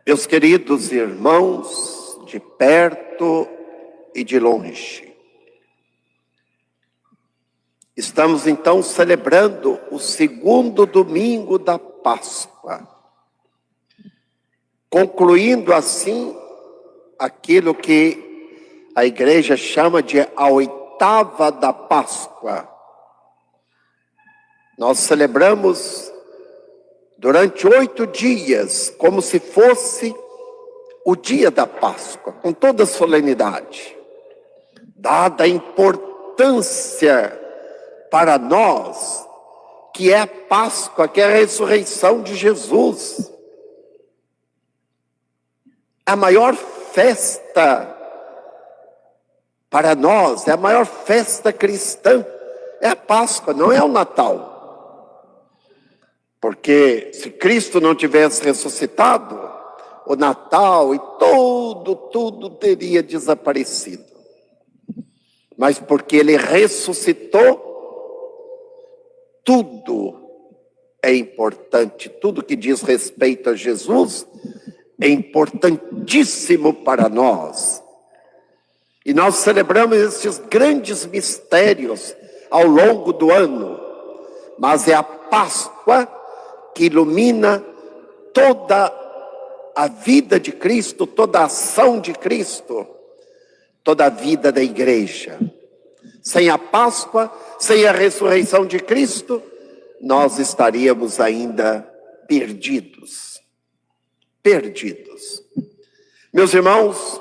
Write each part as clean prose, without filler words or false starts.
Meus queridos irmãos, de perto e de longe, estamos então celebrando o segundo domingo da Páscoa, concluindo assim aquilo que a igreja chama de a oitava da Páscoa. Nós celebramos durante 8 dias, como se fosse o dia da Páscoa, com toda a solenidade, dada a importância para nós, que é a Páscoa, que é a ressurreição de Jesus. A maior festa para nós, é a maior festa cristã, é a Páscoa, não é o Natal. Porque se Cristo não tivesse ressuscitado, o Natal e tudo teria desaparecido. Mas porque Ele ressuscitou, tudo é importante. Tudo que diz respeito a Jesus é importantíssimo para nós. E nós celebramos esses grandes mistérios ao longo do ano. Mas é a Páscoa que ilumina toda a vida de Cristo, toda a ação de Cristo, toda a vida da igreja. Sem a Páscoa, sem a ressurreição de Cristo, nós estaríamos ainda perdidos. Perdidos. Meus irmãos,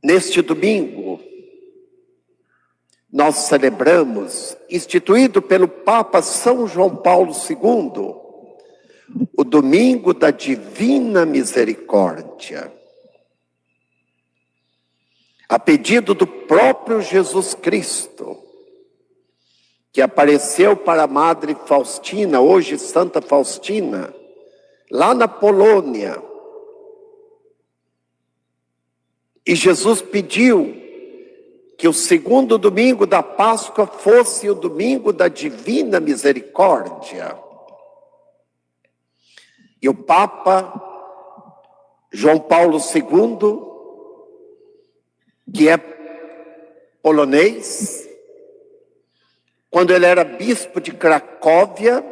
neste domingo, nós celebramos, instituído pelo Papa São João Paulo II, o Domingo da Divina Misericórdia. A pedido do próprio Jesus Cristo, que apareceu para a Madre Faustina, hoje Santa Faustina, lá na Polônia. E Jesus pediu que o segundo domingo da Páscoa fosse o domingo da Divina Misericórdia. E o Papa João Paulo II, que é polonês, quando ele era bispo de Cracóvia,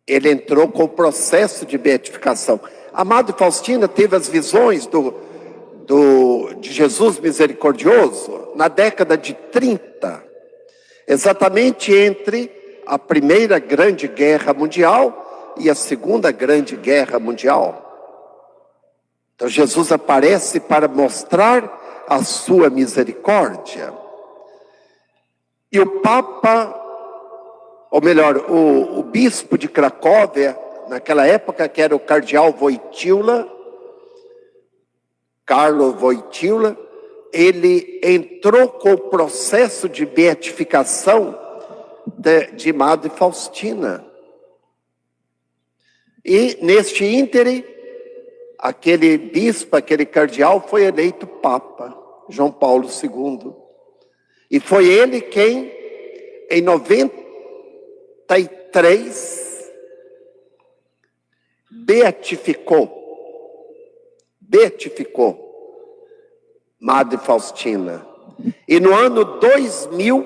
ele entrou com o processo de beatificação. A Madre Faustina teve as visões de Jesus misericordioso na década de 30, exatamente entre a Primeira Grande Guerra Mundial e a Segunda Grande Guerra Mundial. Então Jesus aparece para mostrar a sua misericórdia. E o Papa, ou melhor, o bispo de Cracóvia, naquela época, que era o cardeal Wojtyła, Carlo Wojtyła, ele entrou com o processo de beatificação de Madre Faustina. E neste íntere, aquele bispo, aquele cardeal foi eleito Papa, João Paulo II. E foi ele quem, em 93, beatificou Madre Faustina. E no ano 2000,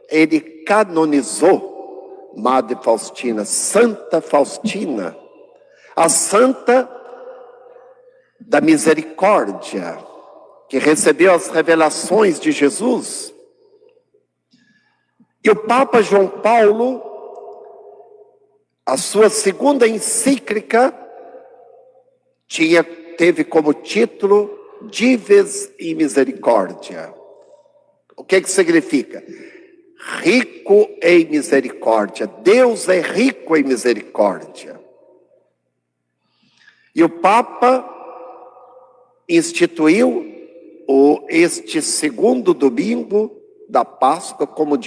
ele canonizou Madre Faustina, Santa Faustina, a Santa da Misericórdia, que recebeu as revelações de Jesus. E o Papa João Paulo, a sua segunda encíclica, teve como título Dives in Misericórdia. O que significa? Rico em misericórdia. Deus é rico em misericórdia. E o Papa instituiu este segundo domingo da Páscoa como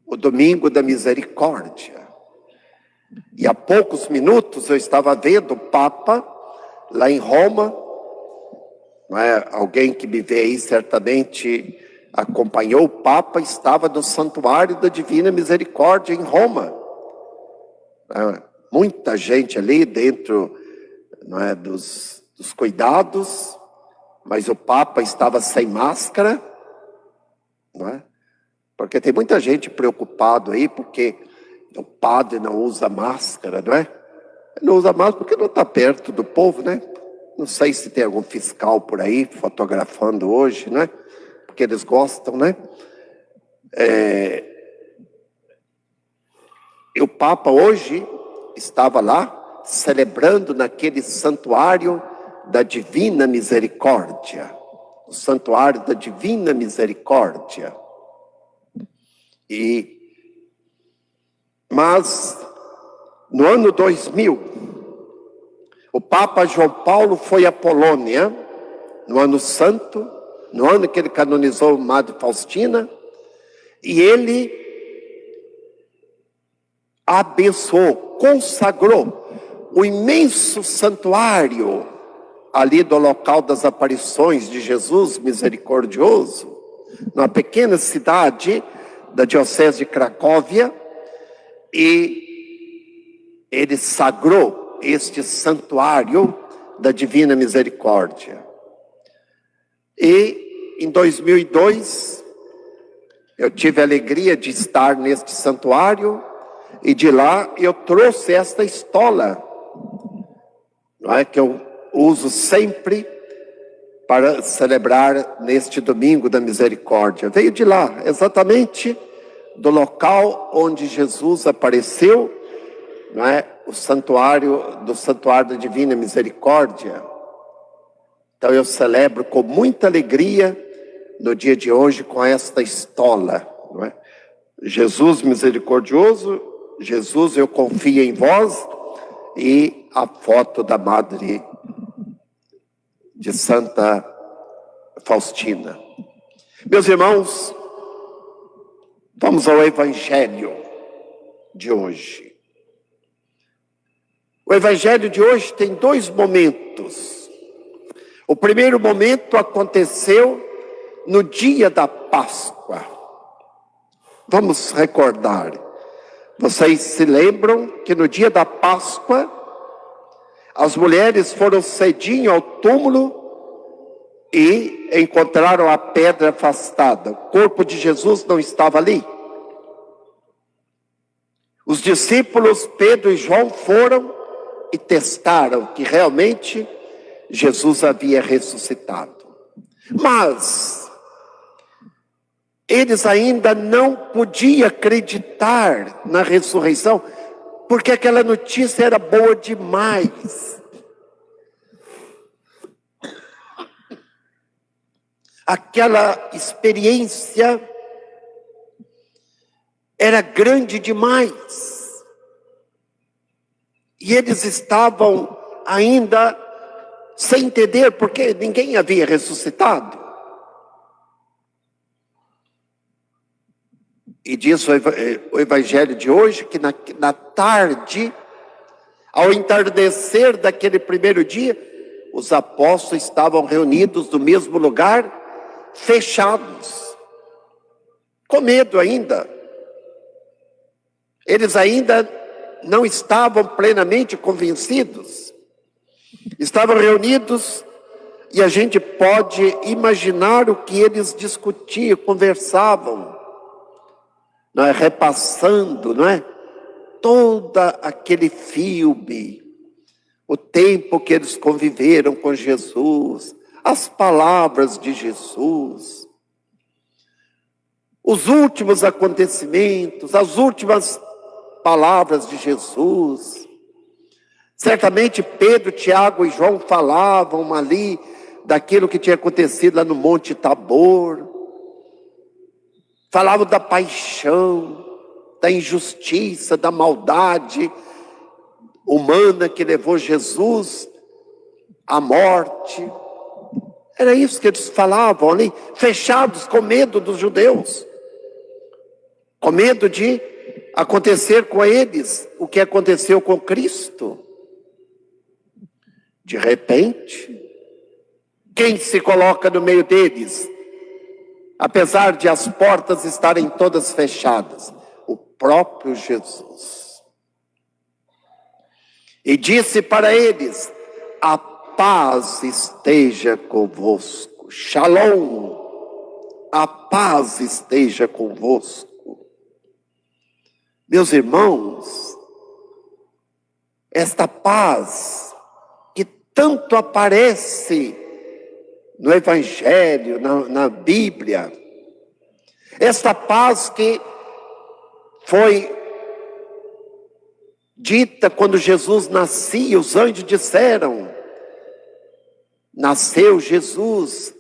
o domingo da misericórdia. E há poucos minutos eu estava vendo o Papa lá em Roma, não é? Alguém que me vê aí certamente acompanhou o Papa, estava no Santuário da Divina Misericórdia em Roma. Muita gente ali dentro, não é, dos cuidados, mas o Papa estava sem máscara, não é? Porque tem muita gente preocupado aí, porque o padre não usa máscara, não é? Não usa máscara porque não está perto do povo, né? Não sei se tem algum fiscal por aí fotografando hoje, né? Porque eles gostam, né? E o Papa hoje estava lá celebrando naquele santuário da Divina Misericórdia. O santuário da Divina Misericórdia. Mas no ano 2000, o Papa João Paulo foi à Polônia, no ano santo, no ano que ele canonizou Madre Faustina, e ele abençoou, consagrou o imenso santuário ali do local das aparições de Jesus misericordioso, numa pequena cidade da Diocese de Cracóvia, e ele sagrou este santuário da Divina Misericórdia. E em 2002, eu tive a alegria de estar neste santuário, e de lá eu trouxe esta estola, não é, que eu uso sempre para celebrar neste domingo da misericórdia. Veio de lá, exatamente do local onde Jesus apareceu, não é? O santuário da Divina Misericórdia. Então eu celebro com muita alegria no dia de hoje com esta estola, não é? Jesus misericordioso, Jesus, eu confio em vós, e a foto da Madre de Santa Faustina. Meus irmãos, vamos ao Evangelho de hoje. O Evangelho de hoje tem dois momentos. O primeiro momento aconteceu no dia da Páscoa. Vamos recordar. Vocês se lembram que no dia da Páscoa, as mulheres foram cedinho ao túmulo e encontraram a pedra afastada. O corpo de Jesus não estava ali. Os discípulos Pedro e João foram e testaram que realmente Jesus havia ressuscitado. Mas eles ainda não podiam acreditar na ressurreição, porque aquela notícia era boa demais. Aquela experiência era grande demais. E eles estavam ainda sem entender, porque ninguém havia ressuscitado. E diz o Evangelho de hoje que na tarde, ao entardecer daquele primeiro dia, os apóstolos estavam reunidos no mesmo lugar, fechados, com medo ainda. Eles ainda não estavam plenamente convencidos. Estavam reunidos e a gente pode imaginar o que eles discutiam, conversavam, não é? Repassando, não é? Todo aquele filme, o tempo que eles conviveram com Jesus, as palavras de Jesus, os últimos acontecimentos, as últimas palavras de Jesus. Certamente Pedro, Tiago e João falavam ali daquilo que tinha acontecido lá no Monte Tabor. Falavam da paixão, da injustiça, da maldade humana que levou Jesus à morte. Era isso que eles falavam ali, fechados com medo dos judeus, com medo de acontecer com eles o que aconteceu com Cristo. De repente, quem se coloca no meio deles? apesar de as portas estarem todas fechadas, o próprio Jesus. E disse para eles: a paz esteja convosco. Shalom, a paz esteja convosco. Meus irmãos, esta paz que tanto aparece no Evangelho, na Bíblia, esta paz que foi dita quando Jesus nascia, os anjos disseram: nasceu Jesus,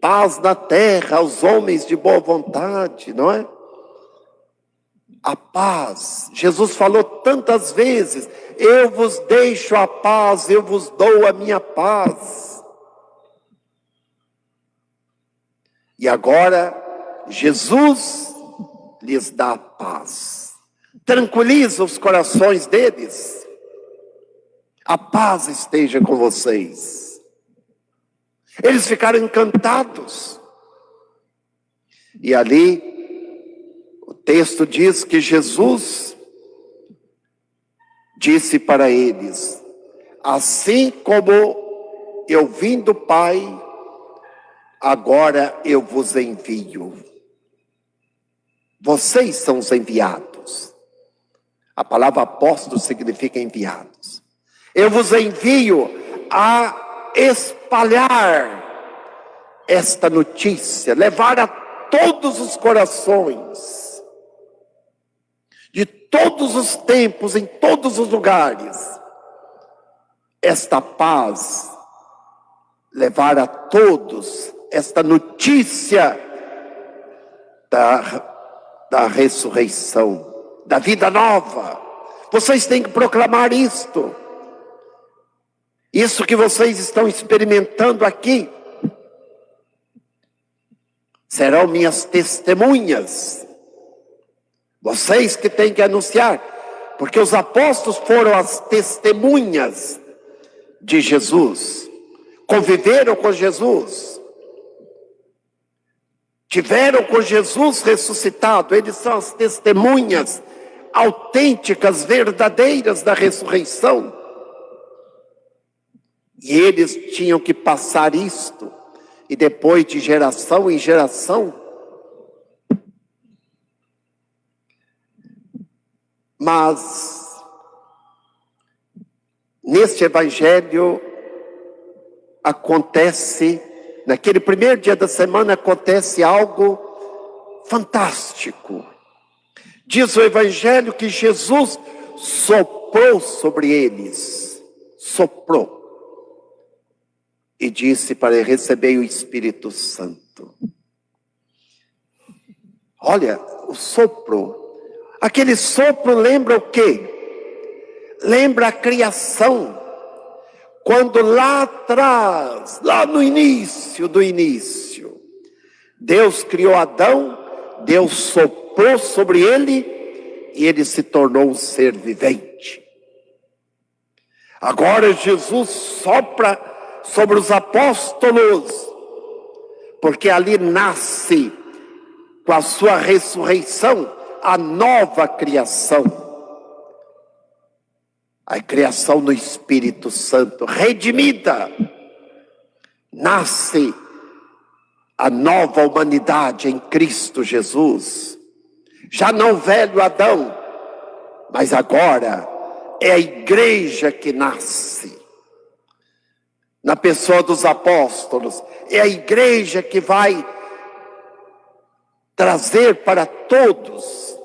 paz na terra aos homens de boa vontade, não é? A paz, Jesus falou tantas vezes: eu vos deixo a paz, eu vos dou a minha paz. E agora, Jesus lhes dá a paz, tranquiliza os corações deles. A paz esteja com vocês. Eles ficaram encantados. E ali, o texto diz que Jesus disse para eles: assim como eu vim do Pai, agora eu vos envio. Vocês são os enviados. A palavra apóstolo significa enviados. Eu vos envio a espalhar esta notícia, levar a todos os corações, de todos os tempos, em todos os lugares, esta paz, levar a todos esta notícia da ressurreição, da vida nova. Vocês têm que proclamar isto. Isso que vocês estão experimentando aqui serão minhas testemunhas. Vocês que têm que anunciar, porque os apóstolos foram as testemunhas de Jesus, conviveram com Jesus, tiveram com Jesus ressuscitado. Eles são as testemunhas autênticas, verdadeiras da ressurreição. E eles tinham que passar isto, e depois de geração em geração. Mas, neste evangelho, acontece, naquele primeiro dia da semana, acontece algo fantástico. Diz o evangelho que Jesus soprou sobre eles, soprou. E disse para receber o Espírito Santo. Olha, o sopro. Aquele sopro lembra o quê? Lembra a criação. Quando lá atrás, lá no início do início, Deus criou Adão, Deus soprou sobre ele e ele se tornou um ser vivente. Agora Jesus sopra sobre os apóstolos, porque ali nasce, com a sua ressurreição, a nova criação. A criação no Espírito Santo, redimida. Nasce a nova humanidade em Cristo Jesus. Já não velho Adão, mas agora é a igreja que nasce. Na pessoa dos apóstolos, é a igreja que vai trazer para todos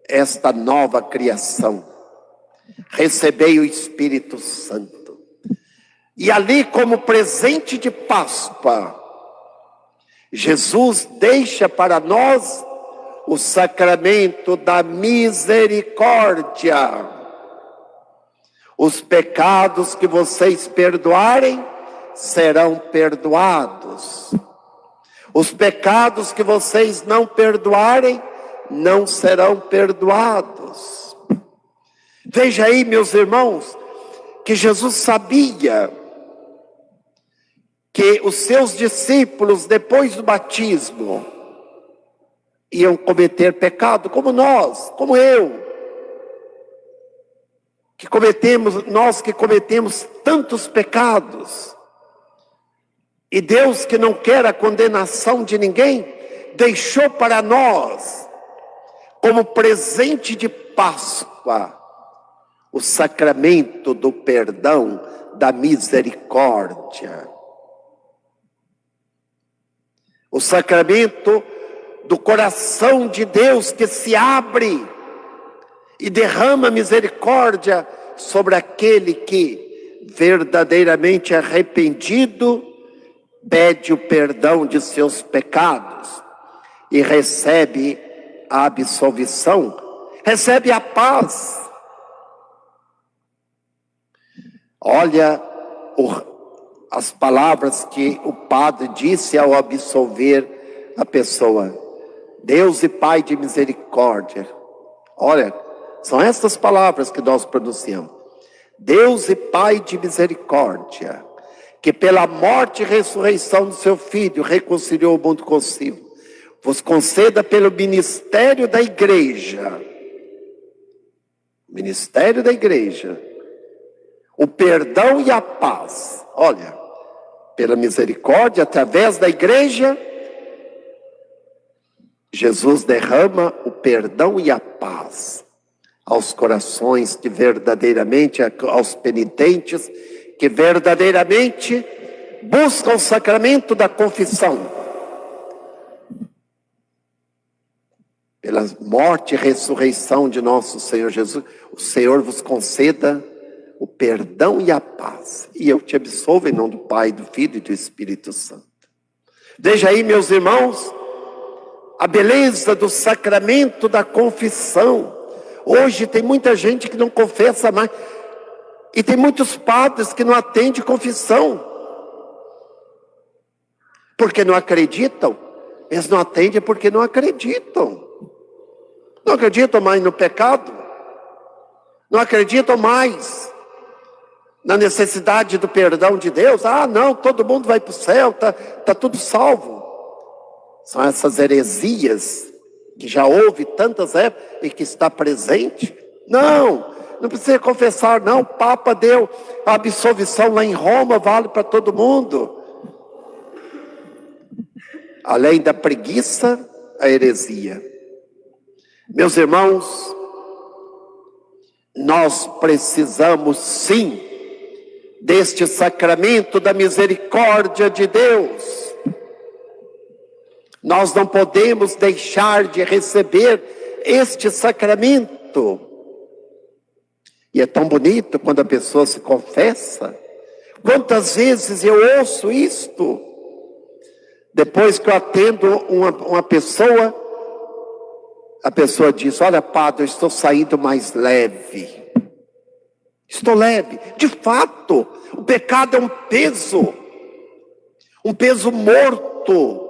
esta nova criação. Recebei o Espírito Santo. E ali, como presente de Páscoa, Jesus deixa para nós o sacramento da misericórdia. Os pecados que vocês perdoarem serão perdoados. Os pecados que vocês não perdoarem não serão perdoados. Veja aí, meus irmãos, que Jesus sabia que os seus discípulos, depois do batismo, iam cometer pecado, como nós, como eu, nós que cometemos tantos pecados. E Deus, que não quer a condenação de ninguém, deixou para nós, como presente de Páscoa, o sacramento do perdão, da misericórdia. O sacramento do coração de Deus que se abre e derrama misericórdia sobre aquele que, verdadeiramente arrependido, pede o perdão de seus pecados e recebe a absolvição, recebe a paz. Olha as palavras que o padre disse ao absolver a pessoa: Deus e Pai de misericórdia. Olha, são essas palavras que nós pronunciamos. Deus e Pai de misericórdia, que pela morte e ressurreição do seu Filho reconciliou o mundo consigo, vos conceda pelo ministério da igreja, o perdão e a paz. Olha, pela misericórdia, através da igreja, Jesus derrama o perdão e a paz aos corações que verdadeiramente, aos penitentes, que verdadeiramente buscam o sacramento da confissão. Pela morte e ressurreição de nosso Senhor Jesus, o Senhor vos conceda o perdão e a paz. E eu te absolvo em nome do Pai, do Filho e do Espírito Santo. Veja aí, meus irmãos, a beleza do sacramento da confissão. Hoje tem muita gente que não confessa mais. E tem muitos padres que não atendem confissão. Porque não acreditam. Eles não atendem porque não acreditam. Não acreditam mais no pecado. Não acreditam mais na necessidade do perdão de Deus. Ah, não, todo mundo vai para o céu, tá tudo salvo. São essas heresias que já houve tantas épocas e que está presente. Não precisa confessar, não. O Papa deu a absolvição lá em Roma, vale para todo mundo. Além da preguiça, a heresia. Meus irmãos, nós precisamos sim deste sacramento da misericórdia de Deus. Nós não podemos deixar de receber este sacramento. E é tão bonito quando a pessoa se confessa. Quantas vezes eu ouço isto? Depois que eu atendo uma pessoa, a pessoa diz: olha, padre, eu estou saindo mais leve. Estou leve. De fato, o pecado é um peso morto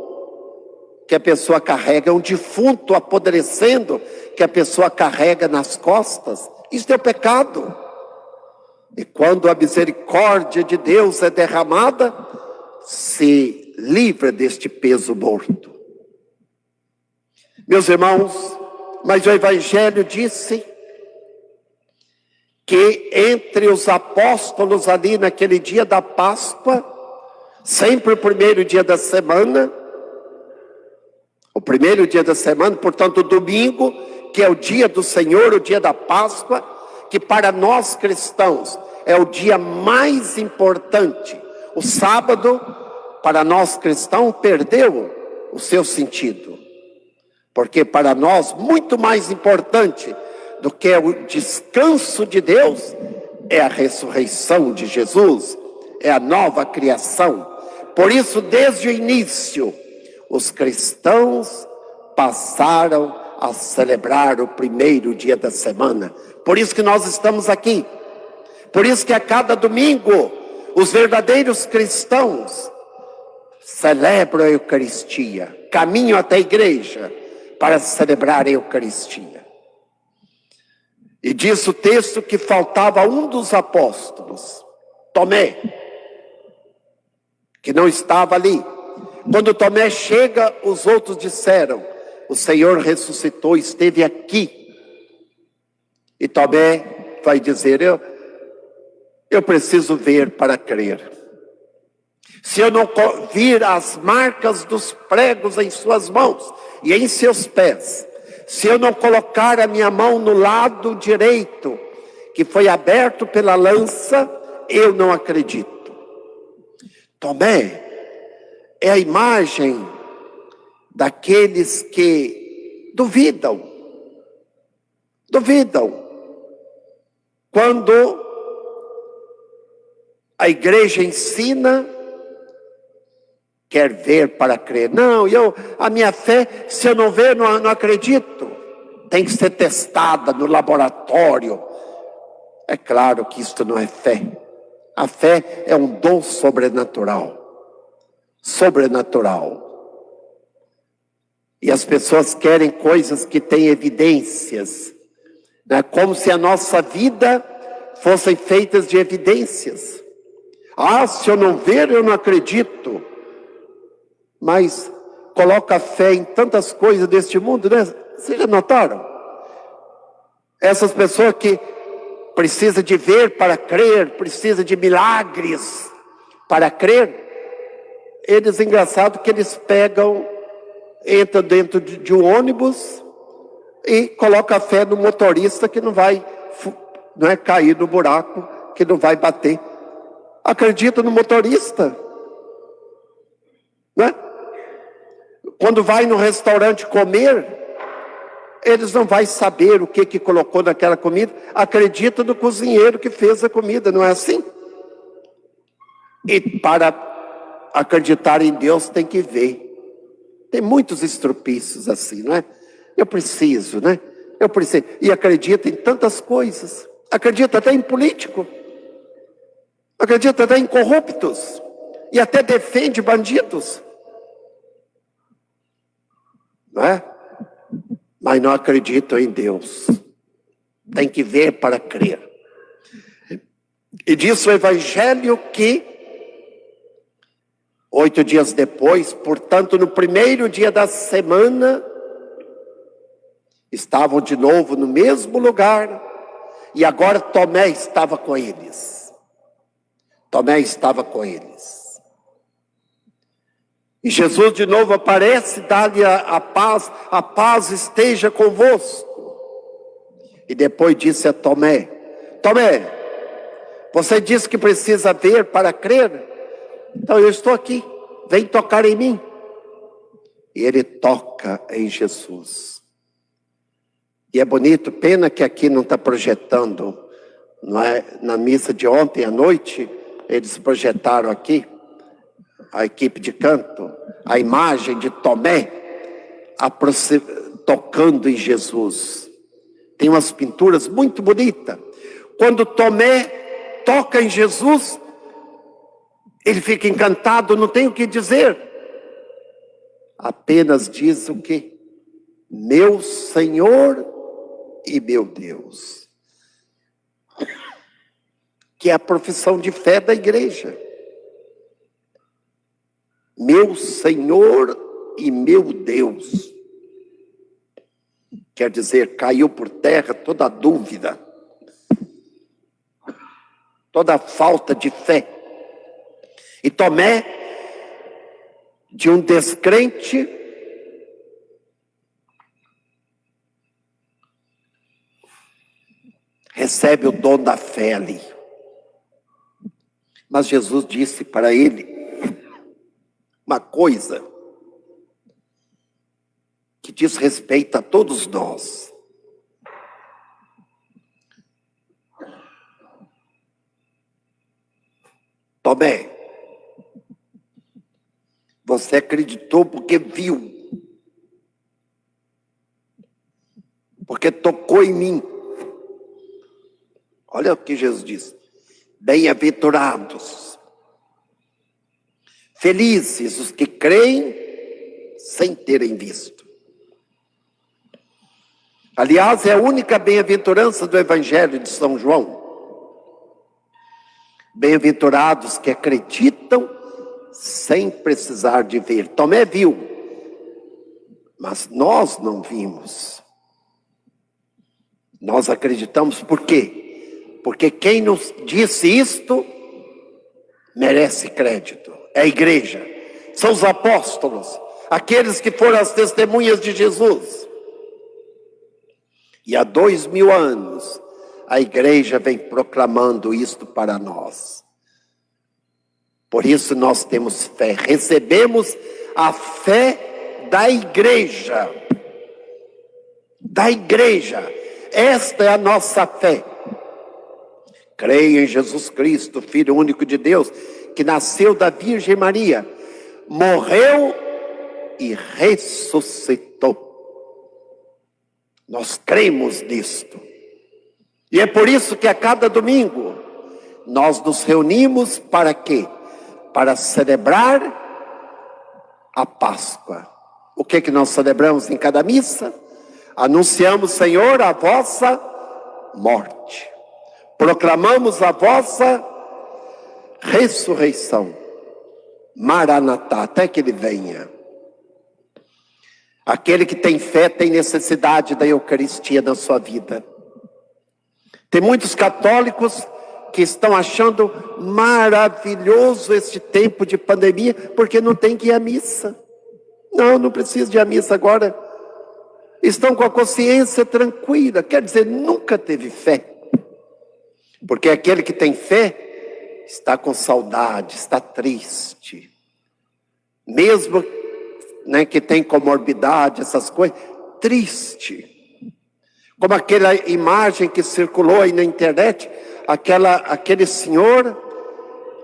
que a pessoa carrega, um defunto apodrecendo que a pessoa carrega nas costas. Isso é o pecado. E quando a misericórdia de Deus é derramada, se livra deste peso morto. Meus irmãos, mas o Evangelho disse que entre os apóstolos ali naquele dia da Páscoa, sempre o primeiro dia da semana, portanto o domingo, que é o dia do Senhor, o dia da Páscoa, que para nós cristãos é o dia mais importante. O sábado, para nós cristãos, perdeu o seu sentido. Porque para nós, muito mais importante do que o descanso de Deus, é a ressurreição de Jesus, é a nova criação. Por isso, desde o início, os cristãos passaram a celebrar o primeiro dia da semana. Por isso que nós estamos aqui. Por isso que a cada domingo, os verdadeiros cristãos celebram a Eucaristia, caminham até a igreja para celebrar a Eucaristia. E diz o texto que faltava um dos apóstolos, Tomé. que não estava ali. Quando Tomé chega, os outros disseram: o Senhor ressuscitou, esteve aqui. E Tomé vai dizer: eu preciso ver para crer. Se eu não vir as marcas dos pregos em suas mãos e em seus pés, se eu não colocar a minha mão no lado direito, que foi aberto pela lança, eu não acredito. Tomé é a imagem daqueles que duvidam. Quando a igreja ensina, quer ver para crer. Não, a minha fé, se eu não ver, não acredito. Tem que ser testada no laboratório. É claro que isto não é fé. A fé é um dom sobrenatural. E as pessoas querem coisas que têm evidências, né? Como se a nossa vida fossem feitas de evidências. Se eu não ver, eu não acredito. Mas coloca fé em tantas coisas deste mundo, né? Vocês já notaram? Essas pessoas que precisam de ver para crer, precisam de milagres para crer. Eles, engraçado que eles entram dentro de um ônibus e colocam a fé no motorista que não vai cair no buraco, que não vai bater. Acredita no motorista, né? Quando vai no restaurante comer, eles não vão saber o que colocou naquela comida. Acredita no cozinheiro que fez a comida, não é assim? E para acreditar em Deus tem que ver. Tem muitos estrupícios assim, não é? Eu preciso, né? E acredita em tantas coisas. Acredita até em político. Acredita até em corruptos. E até defende bandidos. Não é? Mas não acreditam em Deus. Tem que ver para crer. E diz o Evangelho que 8 dias depois, portanto, no primeiro dia da semana, estavam de novo no mesmo lugar, e agora Tomé estava com eles. E Jesus de novo aparece, dá-lhe a paz esteja convosco. E depois disse a Tomé: Tomé, você disse que precisa ver para crer? Então eu estou aqui, vem tocar em mim. E ele toca em Jesus. E é bonito, pena que aqui não está projetando, não é? Na missa de ontem à noite, eles projetaram aqui, a equipe de canto, a imagem de Tomé tocando em Jesus. Tem umas pinturas muito bonitas. Quando Tomé toca em Jesus, ele fica encantado, não tem o que dizer. Apenas diz o quê? Meu Senhor e meu Deus. Que é a profissão de fé da igreja. Meu Senhor e meu Deus. Quer dizer, caiu por terra toda dúvida, toda falta de fé. E Tomé, de um descrente, recebe o dom da fé ali. Mas Jesus disse para ele uma coisa que diz respeito a todos nós. Tomé, você acreditou porque viu, porque tocou em mim. Olha o que Jesus diz: bem-aventurados, felizes os que creem sem terem visto. Aliás, é a única bem-aventurança do Evangelho de São João. Bem-aventurados que acreditam sem precisar de ver. Tomé viu, mas nós não vimos. Nós acreditamos por quê? Porque quem nos disse isto merece crédito. É a igreja, são os apóstolos, aqueles que foram as testemunhas de Jesus. E há 2000 anos, a igreja vem proclamando isto para nós. Por isso nós temos fé, recebemos a fé da igreja. Da igreja, esta é a nossa fé. Creio em Jesus Cristo, Filho único de Deus, que nasceu da Virgem Maria, morreu e ressuscitou. Nós cremos nisto. E é por isso que a cada domingo nós nos reunimos para quê? Para celebrar a Páscoa. O que nós celebramos em cada missa? Anunciamos, Senhor, a vossa morte. Proclamamos a vossa ressurreição. Maranatá, até que ele venha. Aquele que tem fé tem necessidade da Eucaristia na sua vida. Tem muitos católicos que estão achando maravilhoso este tempo de pandemia, porque não tem que ir à missa. Não precisa de ir à missa agora. Estão com a consciência tranquila, quer dizer, nunca teve fé. Porque aquele que tem fé está com saudade, está triste. Mesmo que tem comorbidade, essas coisas, triste. Como aquela imagem que circulou aí na internet, aquele senhor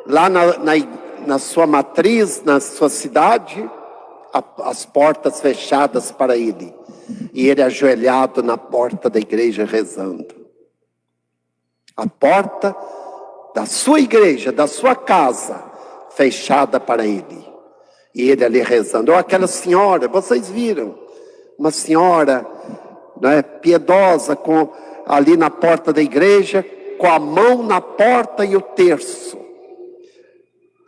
lá na sua matriz, na sua cidade, as portas fechadas para ele. E ele ajoelhado na porta da igreja rezando. A porta da sua igreja, da sua casa, fechada para ele. E ele ali rezando. Ou aquela senhora, vocês viram, uma senhora piedosa, ali na porta da igreja, com a mão na porta e o terço.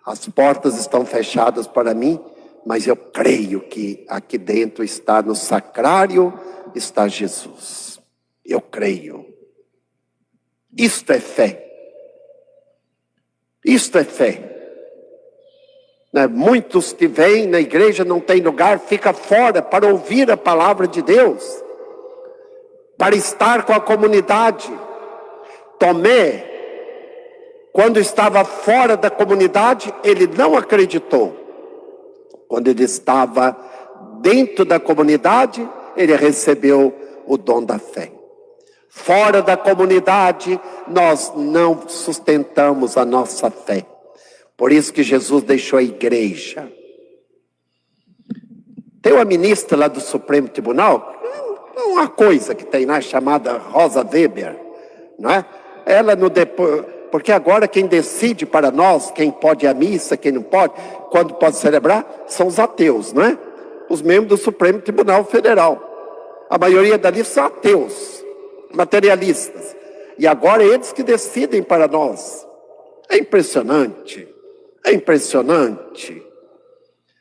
As portas estão fechadas para mim, mas eu creio que aqui dentro está, no sacrário, está Jesus. Eu creio. Isto é fé. Isto é fé. Muitos que vêm na igreja não tem lugar, fica fora para ouvir a palavra de Deus, para estar com a comunidade. Tomé, quando estava fora da comunidade, ele não acreditou. Quando ele estava dentro da comunidade, ele recebeu o dom da fé. Fora da comunidade, nós não sustentamos a nossa fé. Por isso que Jesus deixou a igreja. Tem uma ministra lá do Supremo Tribunal, uma coisa que tem lá, chamada Rosa Weber, não é? Ela no depois, porque agora quem decide para nós, quem pode ir à missa, quem não pode, quando pode celebrar, são os ateus, não é? Os membros do Supremo Tribunal Federal. A maioria dali são ateus, materialistas. E agora eles que decidem para nós. É impressionante. É impressionante.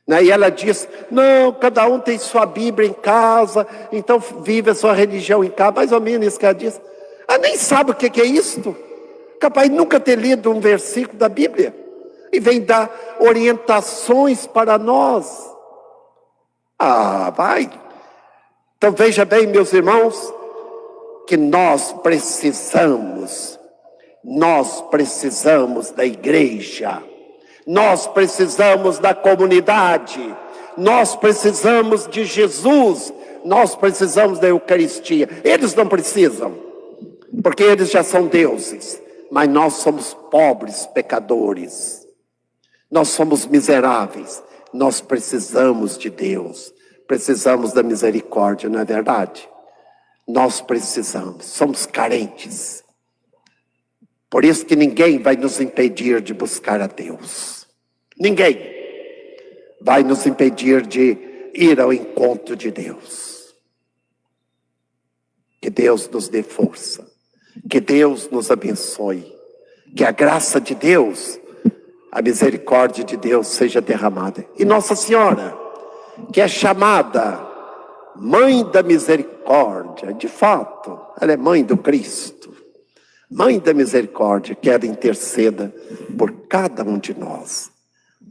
E ela diz, não, cada um tem sua Bíblia em casa, então vive a sua religião em casa, mais ou menos isso que ela diz. Ela nem sabe o que é isto. Capaz de nunca ter lido um versículo da Bíblia. E vem dar orientações para nós. Vai. Então veja bem, meus irmãos, que nós precisamos da igreja. Nós precisamos da comunidade, nós precisamos de Jesus, nós precisamos da Eucaristia. Eles não precisam, porque eles já são deuses, mas nós somos pobres pecadores, nós somos miseráveis, nós precisamos de Deus, precisamos da misericórdia, não é verdade? Nós precisamos, somos carentes. Por isso que ninguém vai nos impedir de buscar a Deus. Ninguém vai nos impedir de ir ao encontro de Deus. Que Deus nos dê força. Que Deus nos abençoe. Que a graça de Deus a misericórdia de Deus seja derramada. E Nossa Senhora, que é chamada Mãe da Misericórdia, de fato, ela é Mãe do Cristo, Mãe da Misericórdia, que ela interceda por cada um de nós.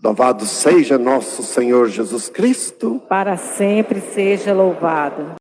Louvado seja nosso Senhor Jesus Cristo. Para sempre seja louvado.